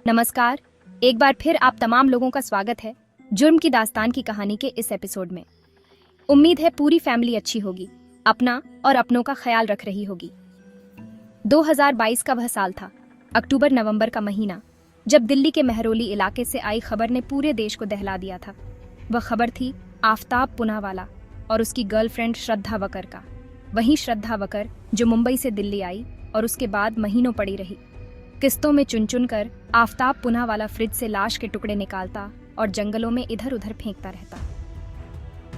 नमस्कार। एक बार फिर आप तमाम लोगों का स्वागत है जुर्म की दास्तान की कहानी के इस एपिसोड में। उम्मीद है पूरी फैमिली अच्छी होगी, अपना और अपनों का ख्याल रख रही होगी। 2022 का वह साल था, अक्टूबर नवंबर का महीना, जब दिल्ली के महरौली इलाके से आई खबर ने पूरे देश को दहला दिया था। वह खबर थी आफताब पूनावाला और उसकी गर्लफ्रेंड श्रद्धा वकर का। वहीं श्रद्धा वकर जो मुंबई से दिल्ली आई और उसके बाद महीनों पड़ी रही। किस्तों में चुन चुन कर आफताब पूनावाला फ्रिज से लाश के टुकड़े निकालता और जंगलों में इधर उधर फेंकता रहता।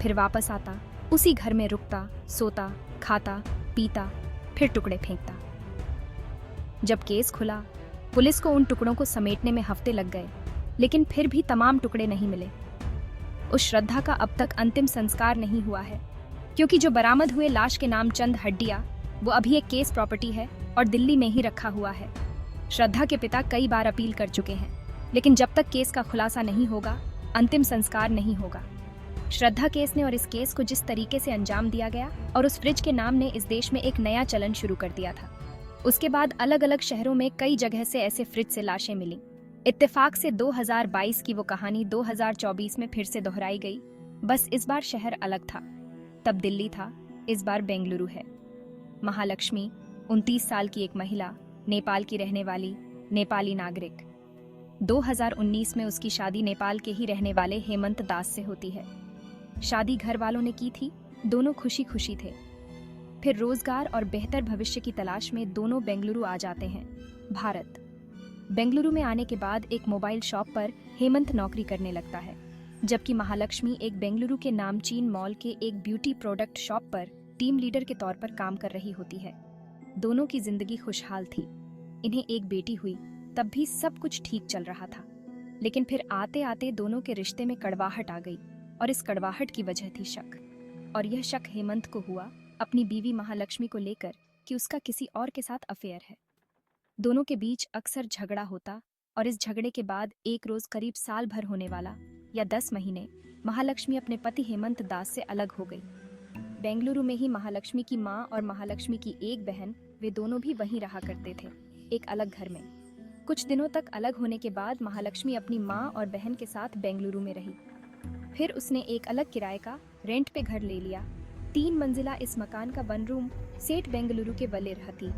फिर वापस आता, उसी घर में रुकता, सोता, खाता, पीता, फिर टुकड़े फेंकता। जब केस खुला, पुलिस को उन टुकड़ों को समेटने में हफ्ते लग गए, लेकिन फिर भी तमाम टुकड़े नहीं मिले। उस श्रद्धा का अब तक अंतिम संस्कार नहीं हुआ है, क्योंकि जो बरामद हुए लाश के नाम चंद हड्डियां, वो अभी एक केस प्रॉपर्टी है और दिल्ली में ही रखा हुआ है। श्रद्धा के पिता कई बार अपील कर चुके हैं, लेकिन जब तक केस का खुलासा नहीं होगा, अंतिम संस्कार नहीं होगा। श्रद्धा केस ने और इस केस को जिस तरीके से अंजाम दिया गया और उस फ्रिज के नाम ने इस देश में एक नया चलन शुरू कर दिया था। उसके बाद अलग अलग शहरों में कई जगह से ऐसे फ्रिज से लाशें मिली। इत्तेफाक से 2022 की वो कहानी 2024 में फिर से दोहराई गई। बस इस बार शहर अलग था। तब दिल्ली था, इस बार बेंगलुरु है। महालक्ष्मी 29 साल की एक महिला, नेपाल की रहने वाली, नेपाली नागरिक। 2019 में उसकी शादी नेपाल के ही रहने वाले हेमंत दास से होती है। शादी घर वालों ने की थी, दोनों खुशी खुशी थे। फिर रोजगार और बेहतर भविष्य की तलाश में दोनों बेंगलुरु आ जाते हैं, भारत। बेंगलुरु में आने के बाद एक मोबाइल शॉप पर हेमंत नौकरी करने लगता है, जबकि महालक्ष्मी एक बेंगलुरु के नामचीन मॉल के एक ब्यूटी प्रोडक्ट शॉप पर टीम लीडर के तौर पर काम कर रही होती है। दोनों की जिंदगी खुशहाल थी। इन्हें एक बेटी हुई, तब भी सब कुछ ठीक चल रहा था। लेकिन फिर आते आते दोनों के रिश्ते में कड़वाहट आ गई और इस कड़वाहट की वजह थी शक। और यह शक हेमंत को हुआ अपनी बीवी महालक्ष्मी को लेकर कि उसका किसी और के साथ अफेयर है। दोनों के बीच अक्सर झगड़ा होता और इस झगड़े के बाद एक रोज करीब साल भर होने वाला या 10 महीने, महालक्ष्मी अपने पति हेमंत दास से अलग हो गई। बेंगलुरु में ही महालक्ष्मी की माँ और महालक्ष्मी की एक बहन, वे दोनों भी वहीं रहा करते थे, एक अलग घर में। कुछ दिनों तक अलग होने के बाद महालक्ष्मी अपनी माँ और बहन के साथ बेंगलुरु में रही। फिर उसने एक अलग किराए का रेंट पे घर ले लिया। 3 मंजिला इस मकान का 1 रूम सेठ बेंगलुरु के वले रहती।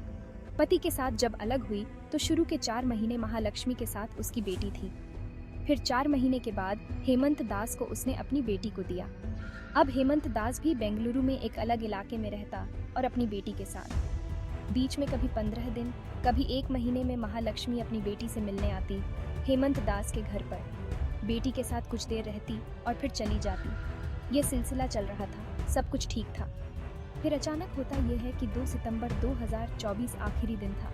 पति के साथ जब अलग हुई तो शुरू के 4 महीने महालक्ष्मी के साथ उसकी बेटी थी। फिर 4 महीने के बाद हेमंत दास को उसने अपनी बेटी को दिया। अब हेमंत दास भी बेंगलुरु में एक अलग इलाके में रहता और अपनी बेटी के साथ। बीच में कभी 15 दिन, कभी 1 महीने में महालक्ष्मी अपनी बेटी से मिलने आती हेमंत दास के घर पर। बेटी के साथ कुछ देर रहती और फिर चली जाती। ये सिलसिला चल रहा था, सब कुछ ठीक था। फिर अचानक होता यह है कि 2 सितंबर 2024 आखिरी दिन था,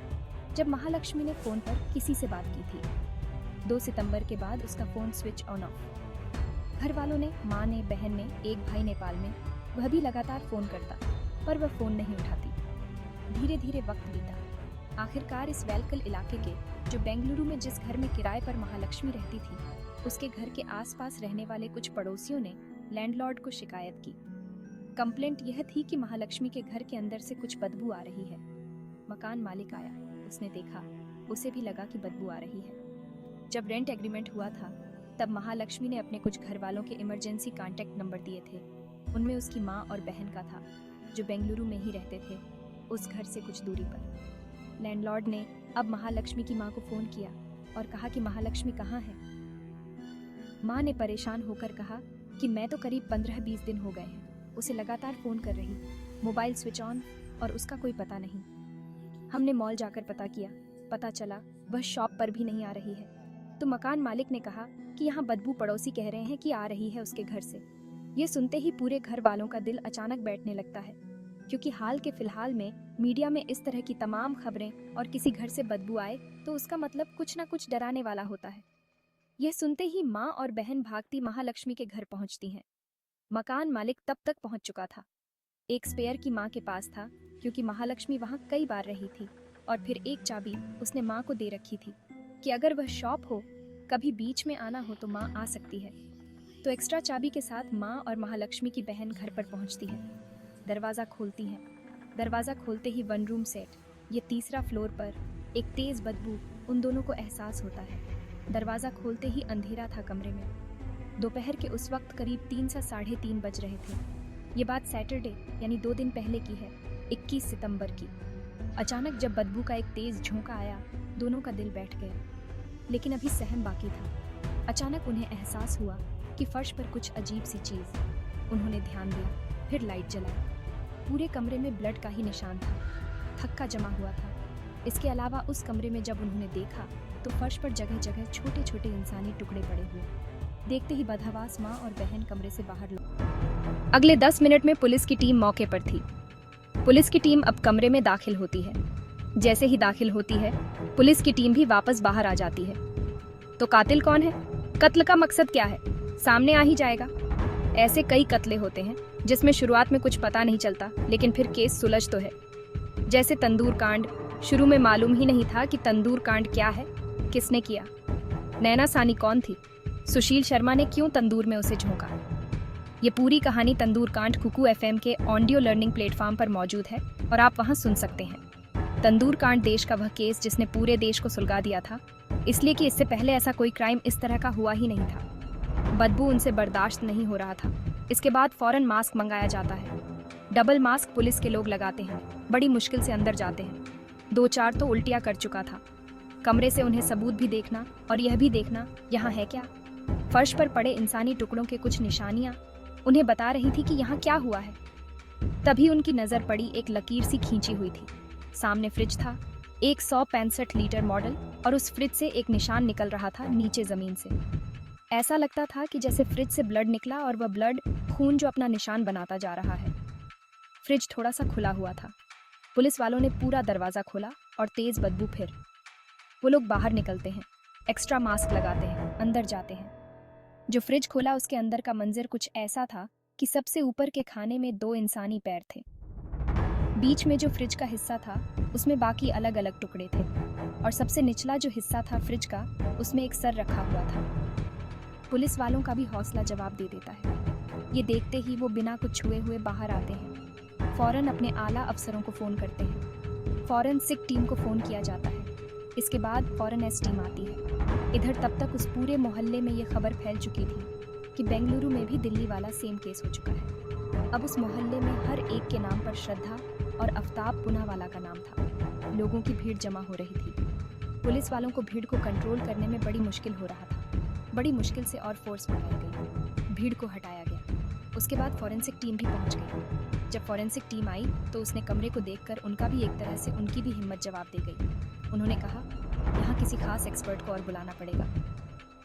जब महालक्ष्मी ने फ़ोन पर किसी से बात की थी। 2 सितंबर के बाद उसका फ़ोन स्विच ऑन ऑफ। घर वालों ने, माँ ने, बहन ने, एक भाई नेपाल में, वह भी लगातार फ़ोन करता, पर वह फ़ोन नहीं उठाती। धीरे धीरे वक्त बीता। आखिरकार इस वेलकल इलाके के, जो बेंगलुरु में जिस घर में किराए पर महालक्ष्मी रहती थी, उसके घर के आसपास रहने वाले कुछ पड़ोसियों ने लैंडलॉर्ड को शिकायत की। कंप्लेंट यह थी कि महालक्ष्मी के घर के अंदर से कुछ बदबू आ रही है। मकान मालिक आया, उसने देखा, उसे भी लगा कि बदबू आ रही है। जब रेंट एग्रीमेंट हुआ था, तब महालक्ष्मी ने अपने कुछ घर वालों के इमरजेंसी कॉन्टैक्ट नंबर दिए थे। उनमें उसकी माँ और बहन का था, जो बेंगलुरु में ही रहते थे, उस घर से कुछ दूरी पर। लैंडलॉर्ड ने अब महालक्ष्मी की माँ को फ़ोन किया और कहा कि महालक्ष्मी कहाँ है। माँ ने परेशान होकर कहा कि मैं तो करीब 15-20 दिन हो गए हैं उसे लगातार फ़ोन कर रही, मोबाइल स्विच ऑन और उसका कोई पता नहीं। हमने मॉल जाकर पता किया, पता चला वह शॉप पर भी नहीं आ रही है। तो मकान मालिक ने कहा कि यहाँ बदबू पड़ोसी कह रहे हैं कि आ रही है उसके घर से। ये सुनते ही पूरे घर वालों का दिल अचानक बैठने लगता है, क्योंकि हाल के फिलहाल में मीडिया में इस तरह की तमाम खबरें और किसी घर से बदबू आए तो उसका मतलब कुछ ना कुछ डराने वाला होता है। यह सुनते ही माँ और बहन भागती महालक्ष्मी के घर पहुंचती हैं। मकान मालिक तब तक पहुंच चुका था। एक स्पेयर की माँ के पास था, क्योंकि महालक्ष्मी वहां कई बार रही थी, और फिर एक चाबी उसने माँ को दे रखी थी कि अगर वह शॉप हो, कभी बीच में आना हो तो माँ आ सकती है। तो एक्स्ट्रा चाबी के साथ माँ और महालक्ष्मी की बहन घर पर पहुंचती है। दरवाज़ा खोलती हैं। दरवाज़ा खोलते ही 1 रूम सेट, ये 3रा फ्लोर पर, एक तेज़ बदबू उन दोनों को एहसास होता है। दरवाज़ा खोलते ही अंधेरा था कमरे में। दोपहर के उस वक्त करीब 3 से 3:30 बज रहे थे। ये बात सैटरडे यानी 2 दिन पहले की है, 21 सितंबर की। अचानक जब बदबू का एक तेज़ झोंका आया, दोनों का दिल बैठ गया। लेकिन अभी सहम बाकी था। अचानक उन्हें एहसास हुआ कि फर्श पर कुछ अजीब सी चीज़। उन्होंने ध्यान दिया, फिर लाइट जलाई। पूरे कमरे में ब्लड का ही निशान था, थक्का जमा हुआ था। इसके अलावा उस कमरे में जब उन्होंने देखा तो फर्श पर जगह जगह छोटे छोटे इंसानी टुकड़े पड़े हुए। देखते ही बदहवास माँ और बहन कमरे से बाहर लौट। अगले 10 मिनट में पुलिस की टीम मौके पर थी। पुलिस की टीम अब कमरे में दाखिल होती है। जैसे ही दाखिल होती है, पुलिस की टीम भी वापस बाहर आ जाती है। तो कातिल कौन है? कत्ल का मकसद क्या है? सामने आ ही जाएगा। ऐसे कई कत्ले होते हैं जिसमें शुरुआत में कुछ पता नहीं चलता, लेकिन फिर केस सुलझ तो है। जैसे तंदूर कांड, शुरू में मालूम ही नहीं था कि तंदूर कांड क्या है, किसने किया, नैना सानी कौन थी, सुशील शर्मा ने क्यों तंदूर में उसे झोंका। ये पूरी कहानी तंदूर कांड कुकू FM के ऑडियो लर्निंग प्लेटफॉर्म पर मौजूद है और आप वहां सुन सकते हैं। तंदूर कांड देश का वह केस जिसने पूरे देश को सुलगा दिया था, इसलिए कि इससे पहले ऐसा कोई क्राइम इस तरह का हुआ ही नहीं था। बदबू उनसे बर्दाश्त नहीं हो रहा था। इसके बाद फौरन मास्क मंगाया जाता है। डबल मास्क पुलिस के लोग लगाते हैं, बड़ी मुश्किल से अंदर जाते हैं। 2-4 तो उल्टियाँ कर चुका था। कमरे से उन्हें सबूत भी देखना और यह भी देखना यहाँ है क्या। फर्श पर पड़े इंसानी टुकड़ों के कुछ निशानियाँ उन्हें बता रही थी कि यहाँ क्या हुआ है। तभी उनकी नज़र पड़ी एक लकीर सी खींची हुई थी। सामने फ्रिज था, एक 165 लीटर मॉडल, और उस फ्रिज से एक निशान निकल रहा था नीचे ज़मीन से। ऐसा लगता था कि जैसे फ्रिज से ब्लड निकला और वह ब्लड खून जो अपना निशान बनाता जा रहा है। फ्रिज थोड़ा सा खुला हुआ था। पुलिस वालों ने पूरा दरवाज़ा खोला और तेज़ बदबू फिर। वो लोग बाहर निकलते हैं, एक्स्ट्रा मास्क लगाते हैं, अंदर जाते हैं। जो फ्रिज खोला उसके अंदर का मंजर कुछ ऐसा था कि सबसे ऊपर के खाने में 2 इंसानी पैर थे। बीच में जो फ्रिज का हिस्सा था उसमें बाकी अलग अलग टुकड़े थे, और सबसे निचला जो हिस्सा था फ्रिज का, उसमें एक सर रखा हुआ था। पुलिस वालों का भी हौसला जवाब दे देता है। ये देखते ही वो बिना कुछ छुए हुए बाहर आते हैं। फौरन अपने आला अफसरों को फ़ोन करते हैं। फॉरेंसिक टीम को फ़ोन किया जाता है। इसके बाद फॉरेन टीम आती है। इधर तब तक उस पूरे मोहल्ले में ये खबर फैल चुकी थी कि बेंगलुरु में भी दिल्ली वाला सेम केस हो चुका है। अब उस मोहल्ले में हर एक के नाम पर श्रद्धा और आफ्ताब पूनावाला का नाम था। लोगों की भीड़ जमा हो रही थी। पुलिस वालों को भीड़ को कंट्रोल करने में बड़ी मुश्किल हो रहा था। बड़ी मुश्किल से और फोर्स बढ़ाई गई, भीड़ को हटाया गया। उसके बाद फॉरेंसिक टीम भी पहुंच गई। जब फॉरेंसिक टीम आई तो उसने कमरे को देखकर उनका भी एक तरह से उनकी भी हिम्मत जवाब दे गई। उन्होंने कहा, यहाँ किसी खास एक्सपर्ट को और बुलाना पड़ेगा।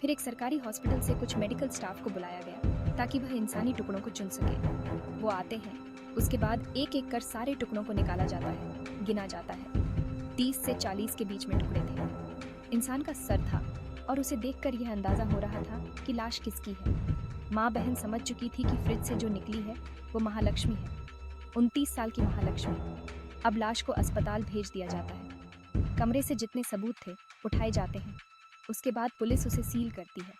फिर एक सरकारी हॉस्पिटल से कुछ मेडिकल स्टाफ को बुलाया गया ताकि वह इंसानी टुकड़ों को चुन सके। वो आते हैं। उसके बाद एक एक कर सारे टुकड़ों को निकाला जाता है, गिना जाता है। 30 से 40 के बीच में टुकड़े थे। इंसान का सर था और उसे देखकर यह अंदाज़ा हो रहा था कि लाश किसकी है। माँ बहन समझ चुकी थी कि फ्रिज से जो निकली है वो महालक्ष्मी है, 29 साल की महालक्ष्मी। अब लाश को अस्पताल भेज दिया जाता है। कमरे से जितने सबूत थे उठाए जाते हैं। उसके बाद पुलिस उसे सील करती है।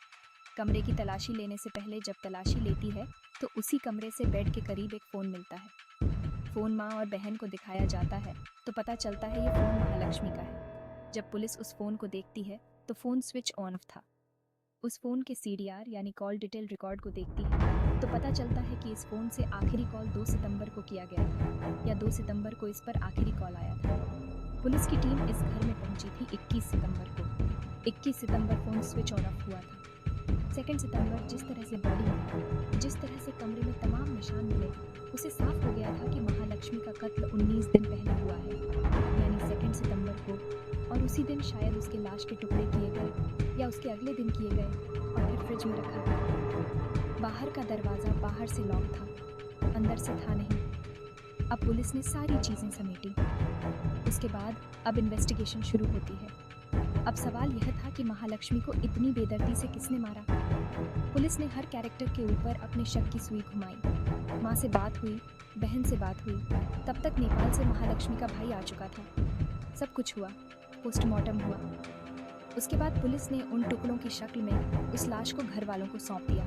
कमरे की तलाशी लेने से पहले जब तलाशी लेती है तो उसी कमरे से बेड के करीब एक फ़ोन मिलता है। फ़ोन माँ और बहन को दिखाया जाता है तो पता चलता है ये फ़ोन महालक्ष्मी का है। जब पुलिस उस फ़ोन को देखती है तो फ़ोन स्विच ऑन था। उस फ़ोन के CDR यानी कॉल डिटेल रिकॉर्ड को देखती है तो पता चलता है कि इस फ़ोन से आखिरी कॉल 2 सितंबर को किया गया था, या 2 सितंबर को इस पर आखिरी कॉल आया था। पुलिस की टीम इस घर में पहुंची थी 21 सितंबर को। 21 सितंबर फ़ोन स्विच ऑन ऑफ हुआ था। 2 सितंबर जिस तरह से बॉडी मिली, जिस तरह से कमरे में तमाम निशान मिले, उसे साफ हो गया था कि महालक्ष्मी का कत्ल 19 दिन पहले हुआ है, यानी 2 सितंबर को, और उसी दिन शायद उसके लाश के टुकड़े किए गए या उसके अगले दिन किए गए और फिर फ्रिज में रखा गया। बाहर का दरवाज़ा बाहर से लॉक था, अंदर से था नहीं। अब पुलिस ने सारी चीज़ें समेटी। उसके बाद अब इन्वेस्टिगेशन शुरू होती है। अब सवाल यह था कि महालक्ष्मी को इतनी बेदर्दी से किसने मारा। पुलिस ने हर कैरेक्टर के ऊपर अपने शक की सुई घुमाई। माँ से बात हुई, बहन से बात हुई। तब तक नेपाल से महालक्ष्मी का भाई आ चुका था। सब कुछ हुआ, पोस्टमार्टम हुआ। उसके बाद पुलिस ने उन टुकड़ों की शक्ल में उस लाश को घर वालों को सौंप दिया।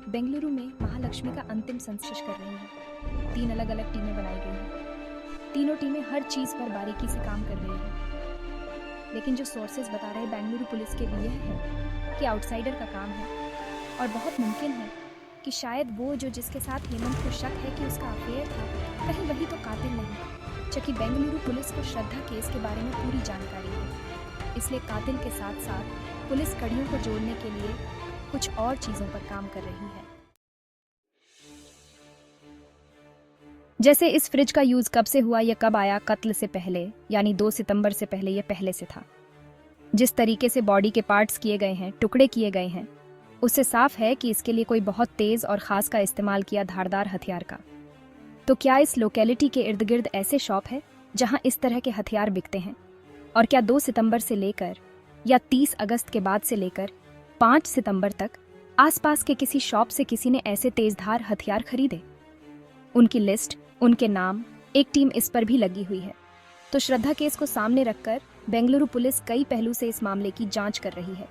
बेंगलुरु में महालक्ष्मी का अंतिम संस्कार कर रही हैं। 3 अलग अलग टीमें बनाई गई हैं। तीनों टीमें हर चीज़ पर बारीकी से काम कर रही हैं। लेकिन जो सोर्सेज बता रहे बेंगलुरु पुलिस के भी यह है कि आउटसाइडर का काम है और बहुत मुमकिन है कि शायद वो जो जिसके साथ हेमंत को शक है कि उसका अफेयर था, कहीं वही तो कातिल नहीं। जबकि बेंगलुरु पुलिस को श्रद्धा केस के बारे में पूरी जानकारी है, इसलिए कातिल के साथ साथ पुलिस कड़ियों को जोड़ने के लिए कुछ और चीज़ों पर काम कर रही है। जैसे इस फ्रिज का यूज़ कब से हुआ या कब आया, कत्ल से पहले यानी 2 सितंबर से पहले या पहले से था। जिस तरीके से बॉडी के पार्ट्स किए गए हैं, टुकड़े किए गए हैं, उससे साफ है कि इसके लिए कोई बहुत तेज और खास का इस्तेमाल किया धारदार हथियार का। तो क्या इस लोकेलिटी के इर्द गिर्द ऐसे शॉप है जहां इस तरह के हथियार बिकते हैं? और क्या 2 सितंबर से लेकर या 30 अगस्त के बाद से लेकर 5 सितंबर तक आसपास के किसी शॉप से किसी ने ऐसे तेजधार हथियार खरीदे? उनकी लिस्ट, उनके नाम, एक टीम इस पर भी लगी हुई है। तो श्रद्धा केस को सामने रखकर बेंगलुरु पुलिस कई पहलू से इस मामले की जांच कर रही है।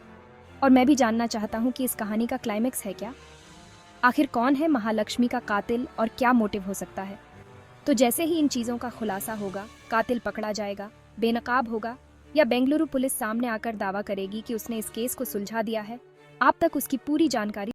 और मैं भी जानना चाहता हूं कि इस कहानी का क्लाइमेक्स है क्या? आखिर कौन है महालक्ष्मी का कातिल और क्या मोटिव हो सकता है? तो जैसे ही इन चीज़ों का खुलासा होगा, कातिल पकड़ा जाएगा, बेनकाब होगा, या बेंगलुरु पुलिस सामने आकर दावा करेगी कि उसने इस केस को सुलझा दिया है, आप तक उसकी पूरी जानकारी